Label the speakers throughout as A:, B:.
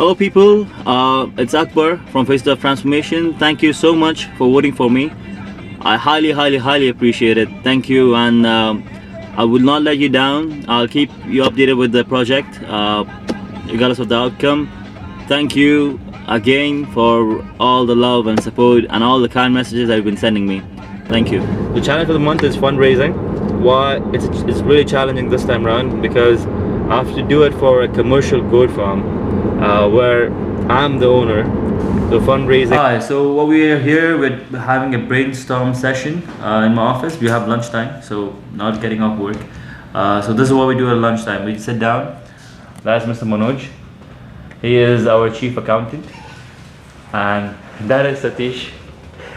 A: Hello people, it's Akbar from Face of Transformation. Thank you so much for voting for me. I highly appreciate it. Thank you, and I will not let you down. I'll keep you updated with the project, regardless of the outcome. Thank you again for all the love and support and all the kind messages that you've been sending me. Thank you. The challenge for the month is fundraising. Why? It's really challenging this time around because I have to do it for a commercial goat farm where I'm the owner. The fundraising. Hi, so what we are here, we're having a brainstorm session in my office. We have lunchtime, so not getting off work. So this is what we do at lunchtime. We sit down. That's Mr. Manoj. He is our chief accountant, and that is Satish,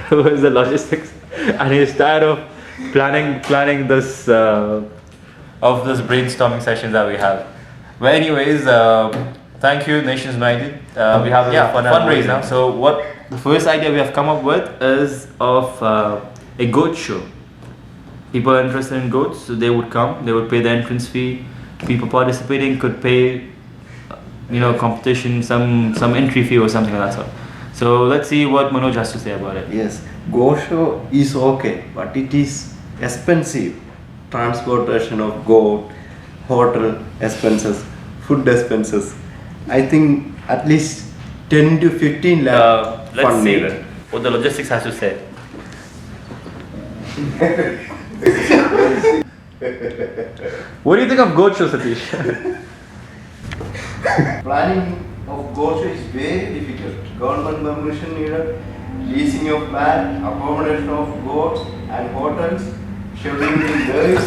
A: who is the logistics, and he's tired of planning this brainstorming sessions that we have. But anyways, thank you, Nations United. We have a fundraiser. So what the first idea we have come up with is of a goat show. People are interested in goats, so they would come. They would pay the entrance fee. People participating could pay, competition, some entry fee or something like that sort. So let's see what Manoj has to say about it.
B: Yes, goat show is okay, but it is expensive. Transportation of goat, hotel expenses, food expenses. I think at least 10 to 15 lakh.
A: Let's see what the logistics has to say. What do you think of goat show, Satish?
B: Planning of goat show is very difficult. Government permission needed, leasing of land, accommodation of goats and hotels, scheduling days.